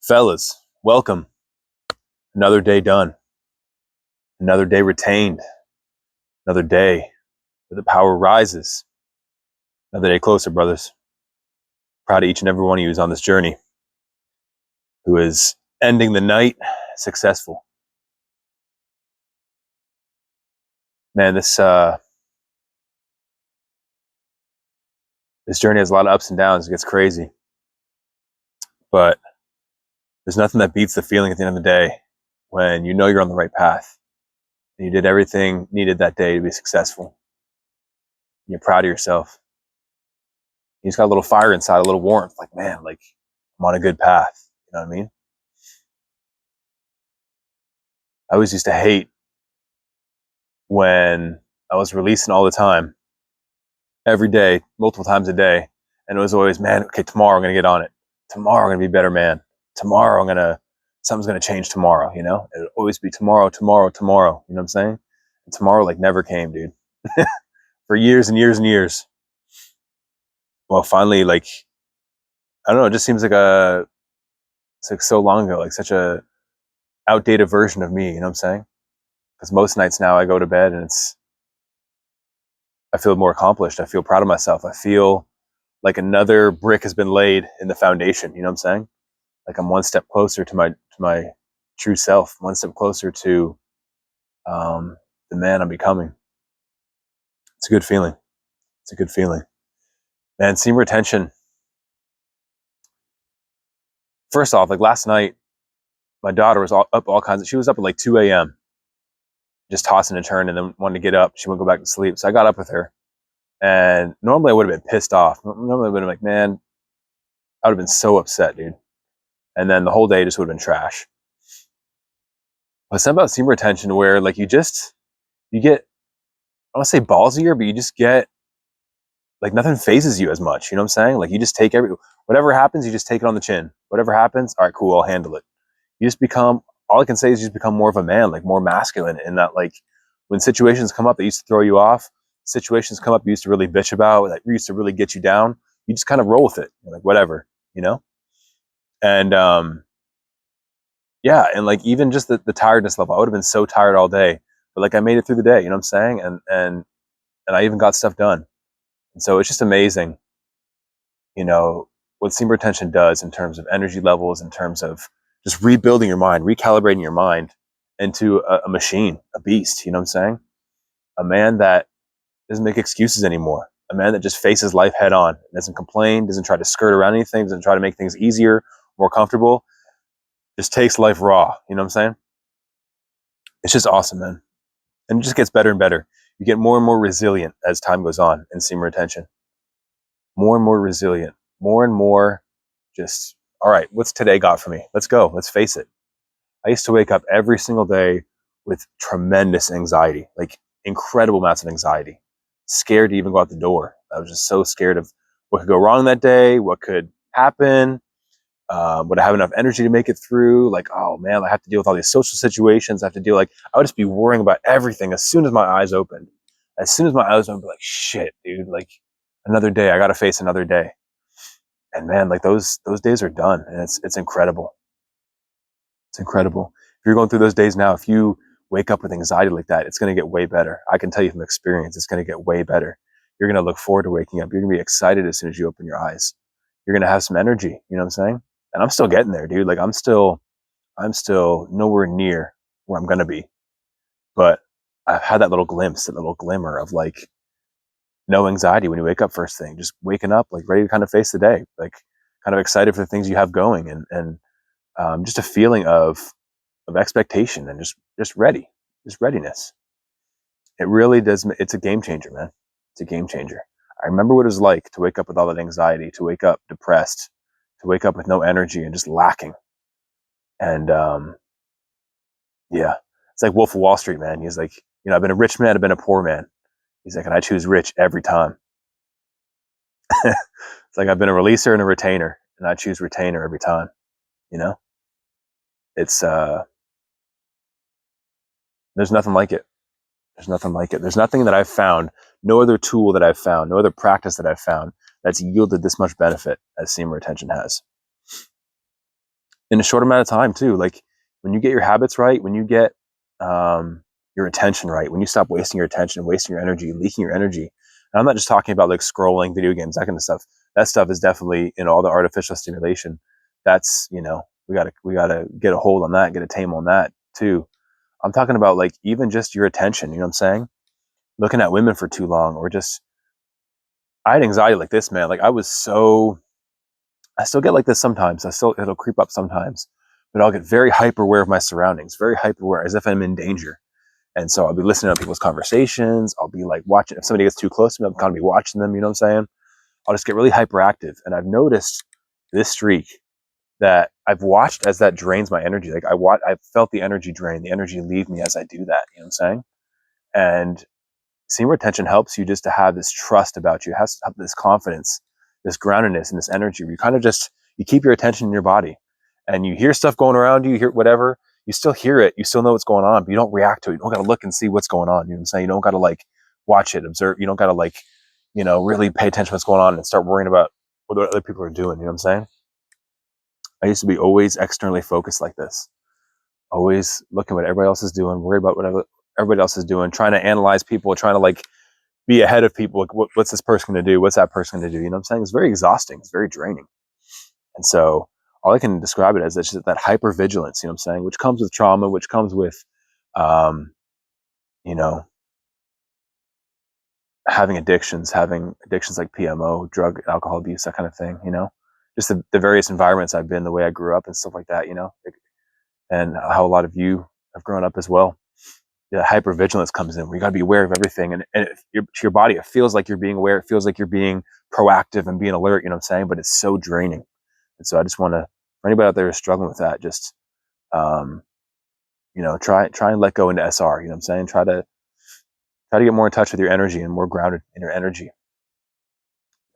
Fellas, welcome. Another day done. Another day retained. Another day where the power rises. Another day closer, brothers. Proud of each and every one of you who's on this journey, who is ending the night successful. Man, this journey has a lot of ups and downs. It gets crazy. But there's nothing that beats the feeling at the end of the day when you know you're on the right path and you did everything needed that day to be successful. And you're proud of yourself. You just got a little fire inside, a little warmth. Like, man, like I'm on a good path. You know what I mean? I always used to hate when I was releasing all the time, every day, multiple times a day. And it was always, man, okay, tomorrow I'm going to get on it. Tomorrow I'm going to be a better man. Tomorrow something's going to change tomorrow, you know? It would always be tomorrow, tomorrow, tomorrow. You know what I'm saying? And tomorrow like never came, dude. For years and years and years. Well, finally, like, I don't know, it just seems like it's like so long ago, like such a outdated version of me, you know what I'm saying? Because most nights now I go to bed and I feel more accomplished. I feel proud of myself. I feel like another brick has been laid in the foundation. You know what I'm saying? Like I'm one step closer to my true self, one step closer to the man I'm becoming. It's a good feeling. It's a good feeling. Man, seam retention. First off, like last night, my daughter was up all kinds of, she was up at like 2 a.m. just tossing and turning and then wanted to get up. She wouldn't go back to sleep. So I got up with her. And normally I would have been pissed off. Normally I would have been like, man, I would have been so upset, dude. And then the whole day just would have been trash. But something about seam retention where like you get, I don't want to say ballsier, but you just get like nothing phases you as much. You know what I'm saying? Like you just take whatever happens, you just take it on the chin. Whatever happens, all right, cool, I'll handle it. You just become, all I can say is you just become more of a man, like more masculine in that, like when situations come up that used to throw you off, situations come up you used to really bitch about, that used to really get you down, you just kind of roll with it. You're like, whatever, you know? And yeah, and like even just the tiredness level, I would have been so tired all day, but like I made it through the day, you know what I'm saying? And I even got stuff done. And so it's just amazing, you know, what seam retention does in terms of energy levels, in terms of just rebuilding your mind, recalibrating your mind into a machine, a beast, you know what I'm saying? A man that doesn't make excuses anymore. A man that just faces life head on, doesn't complain, doesn't try to skirt around anything, doesn't try to make things easier, more comfortable, just takes life raw, you know what I'm saying? It's just awesome, man. And it just gets better and better. You get more and more resilient as time goes on in seam retention. More and more resilient, more and more just, all right, what's today got for me? Let's go. Let's face it. I used to wake up every single day with tremendous anxiety, like incredible amounts of anxiety, scared to even go out the door. I was just so scared of what could go wrong that day, what could happen, would I have enough energy to make it through? Like, oh man, I have to deal with all these social situations. I have to deal, like, I would just be worrying about everything as soon as my eyes opened. As soon as my eyes opened, I'd be like, shit, dude, like another day, I got to face another day. And man, like those days are done, and it's incredible. It's incredible. If you're going through those days now, if you wake up with anxiety like that, it's going to get way better. I can tell you from experience, it's going to get way better. You're going to look forward to waking up. You're going to be excited as soon as you open your eyes. You're going to have some energy. You know what I'm saying? And I'm still getting there, dude. Like I'm still nowhere near where I'm going to be, but I've had that little glimpse, that little glimmer of like no anxiety when you wake up first thing, just waking up, like ready to kind of face the day, like kind of excited for the things you have going, and just a feeling of expectation and just ready, just readiness. It really does. It's a game changer, man. It's a game changer. I remember what it was like to wake up with all that anxiety, to wake up depressed, to wake up with no energy and just lacking. And yeah, it's like Wolf of Wall Street, man. He's like, you know, I've been a rich man, I've been a poor man. He's like, and I choose rich every time. It's like I've been a releaser and a retainer, and I choose retainer every time. You know, it's there's nothing like it. There's nothing like it. There's nothing that I've found, no other tool that I've found, no other practice that I've found that's yielded this much benefit as seam retention has. in a short amount of time too. Like when you get your habits right, when you get your attention right, when you stop wasting your attention, wasting your energy, leaking your energy. And I'm not just talking about like scrolling video games, that kind of stuff. That stuff is definitely, all the artificial stimulation. That's, we gotta get a hold on that, get a tame on that too. I'm talking about like even just your attention, you know what I'm saying? Looking at women for too long, or just, I had anxiety like this, man. Like I still get like this sometimes. It'll creep up sometimes, but I'll get very hyper aware of my surroundings, very hyper aware, as if I'm in danger. And so I'll be listening to people's conversations. I'll be like watching, if somebody gets too close to me, I'm kind of be watching them, you know what I'm saying? I'll just get really hyperactive. And I've noticed this streak that I've watched as that drains my energy. Like I've felt the energy drain, the energy leave me as I do that, you know what I'm saying? And seeing retention helps you just to have this trust about you, has to have this confidence, this groundedness, and this energy where you kind of just, you keep your attention in your body, and you hear stuff going around you, hear whatever, you still hear it, you still know what's going on, but you don't react to it. You don't got to look and see what's going on. You know what I'm saying? You don't got to like watch it, observe. You don't got to like, really pay attention to what's going on and start worrying about what other people are doing. You know what I'm saying? I used to be always externally focused like this, always looking at what everybody else is doing, worried about whatever everybody else is doing, trying to analyze people, trying to like be ahead of people. Like, what's this person going to do? What's that person going to do? You know what I'm saying? It's very exhausting. It's very draining. And so all I can describe it as is just that hyper vigilance, you know what I'm saying? Which comes with trauma, which comes with, um, you know, having addictions like PMO, drug, alcohol abuse, that kind of thing, just the various environments I've been, the way I grew up and stuff like that, and how a lot of you have grown up as well. The hypervigilance comes in where you got to be aware of everything, and to your body, it feels like you're being aware, it feels like you're being proactive and being alert, you know what I'm saying? But it's so draining. And so I just want to, for anybody out there who's struggling with that, just try and let go into SR, you know what I'm saying? Try to get more in touch with your energy and more grounded in your energy.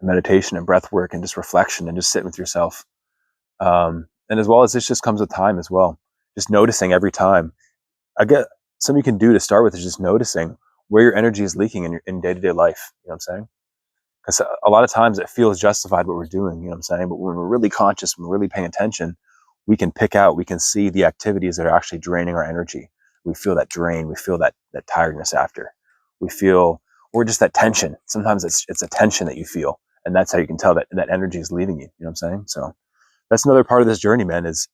Meditation and breath work and just reflection and just sit with yourself. And as well as this just comes with time as well. Just noticing every time. I get something you can do to start with is just noticing where your energy is leaking in day-to-day life. You know what I'm saying? Because a lot of times it feels justified what we're doing, you know what I'm saying? But when we're really conscious, when we're really paying attention, we can see the activities that are actually draining our energy. We feel that drain, we feel that tiredness after. We feel, or just that tension. Sometimes it's a tension that you feel. And that's how you can tell that energy is leaving you. You know what I'm saying? So that's another part of this journey, man, is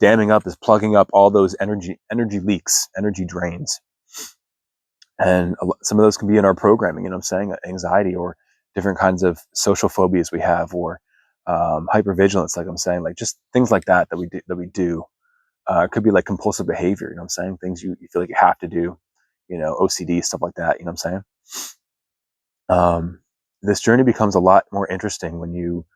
damming up, is plugging up all those energy leaks, energy drains. And some of those can be in our programming, you know what I'm saying? Anxiety or different kinds of social phobias we have, or hypervigilance, like I'm saying, like just things like that we do. It could be like compulsive behavior, you know what I'm saying? Things you feel like you have to do, OCD, stuff like that, you know what I'm saying? This journey becomes a lot more interesting when you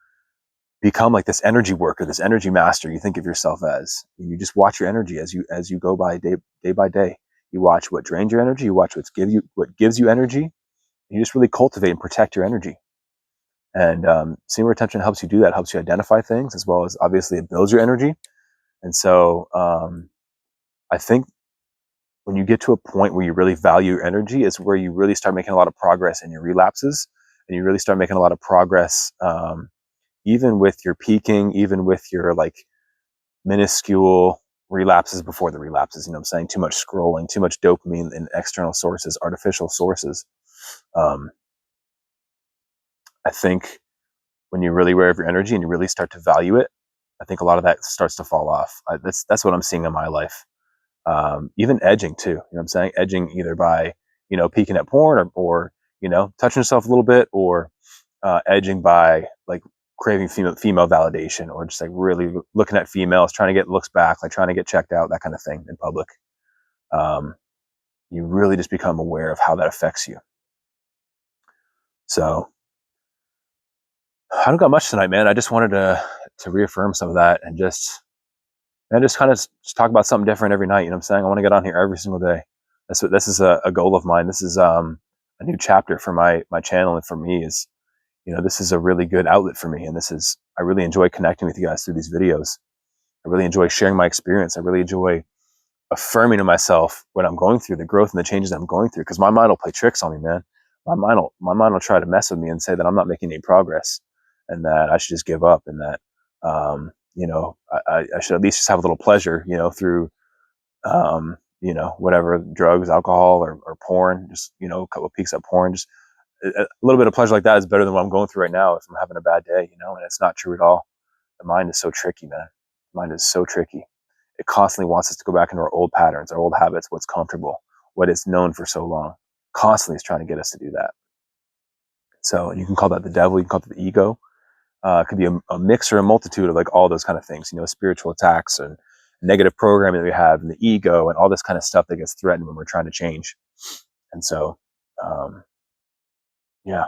become like this energy worker, this energy master you think of yourself as. You just watch your energy as you go by day by day. You watch what drains your energy, you watch what gives you energy. You just really cultivate and protect your energy. And seeing retention helps you do that, helps you identify things, as well as obviously it builds your energy. And so I think when you get to a point where you really value your energy is where you really start making a lot of progress in your relapses, and you really start making a lot of progress even with your peaking, even with your like minuscule relapses before the relapses, you know what I'm saying? Too much scrolling, too much dopamine in external sources, artificial sources. I think when you're really aware of your energy and you really start to value it, I think a lot of that starts to fall off. That's what I'm seeing in my life. Even edging too, you know what I'm saying? Edging either by, peeking at porn, or touching yourself a little bit, or edging by like craving female validation, or just like really looking at females, trying to get looks back, like trying to get checked out, that kind of thing in public. You really just become aware of how that affects you. So I don't got much tonight, man. I just wanted to reaffirm some of that, and just kind of just talk about something different every night. You know what I'm saying? I want to get on here every single day. This is a goal of mine. This is a new chapter for my channel, and for me is, this is a really good outlet for me. And I really enjoy connecting with you guys through these videos. I really enjoy sharing my experience. I really enjoy affirming to myself what I'm going through, the growth and the changes I'm going through, because my mind will play tricks on me, man. My mind will try to mess with me and say that I'm not making any progress, and that I should just give up, and that, I should at least just have a little pleasure, through, whatever, drugs, alcohol, or porn, just, a couple of peeks at porn, just a little bit of pleasure like that is better than what I'm going through right now if I'm having a bad day, and it's not true at all. The mind is so tricky, man. The mind is so tricky. It constantly wants us to go back into our old patterns, our old habits, what's comfortable, what it's known for so long. Constantly is trying to get us to do that. So you can call that the devil, you can call it the ego. It could be a mix or a multitude of like all those kind of things, spiritual attacks and negative programming that we have, and the ego and all this kind of stuff that gets threatened when we're trying to change. And so, yeah,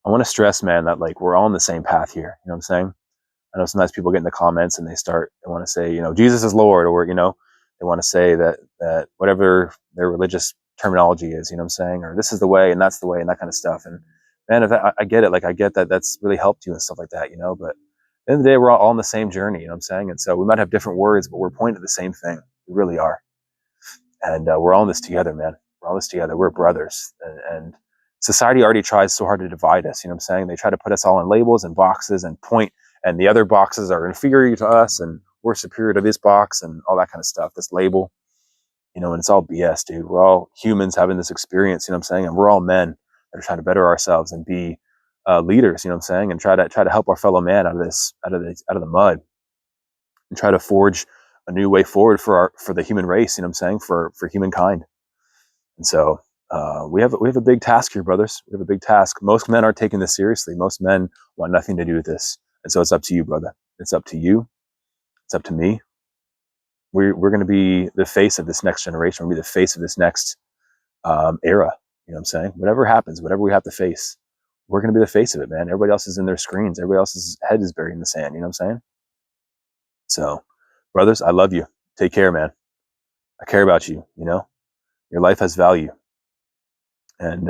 I want to stress, man, that like we're all on the same path here. You know what I'm saying? I know sometimes people get in the comments and they want to say, Jesus is Lord, or, they want to say that whatever their religious terminology is, you know what I'm saying? Or this is the way and that's the way and that kind of stuff. And man, I get it. Like, I get that that's really helped you and stuff like that, but at the end of the day, we're all on the same journey, you know what I'm saying? And so we might have different words, but we're pointing at the same thing. We really are. And we're all in this together, man. We're all in this together. We're brothers. And society already tries so hard to divide us, you know what I'm saying? They try to put us all in labels and boxes and point, and the other boxes are inferior to us and we're superior to this box and all that kind of stuff, this label, and it's all BS, dude. We're all humans having this experience, you know what I'm saying? And we're all men that are trying to better ourselves and be leaders, you know what I'm saying? And try to help our fellow man out of the mud, and try to forge a new way forward for the human race, you know what I'm saying? For humankind. And so we have a big task here, brothers. We have a big task. Most men aren't taking this seriously. Most men want nothing to do with this. And so it's up to you, brother. It's up to you. It's up to me. We're going to be the face of this next generation. We're going to be the face of this next era. You know what I'm saying? Whatever happens, whatever we have to face, we're going to be the face of it, man. Everybody else is in their screens. Everybody else's head is buried in the sand. You know what I'm saying? So, brothers, I love you. Take care, man. I care about you. Your life has value, and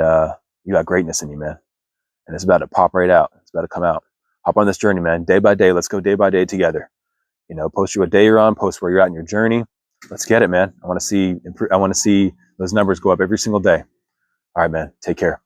you got greatness in you, man. And it's about to pop right out. It's about to come out. Hop on this journey, man. Day by day. Let's go day by day together. Post what day you're on. Post where you're at in your journey. Let's get it, man. I want to see those numbers go up every single day. All right, man. Take care.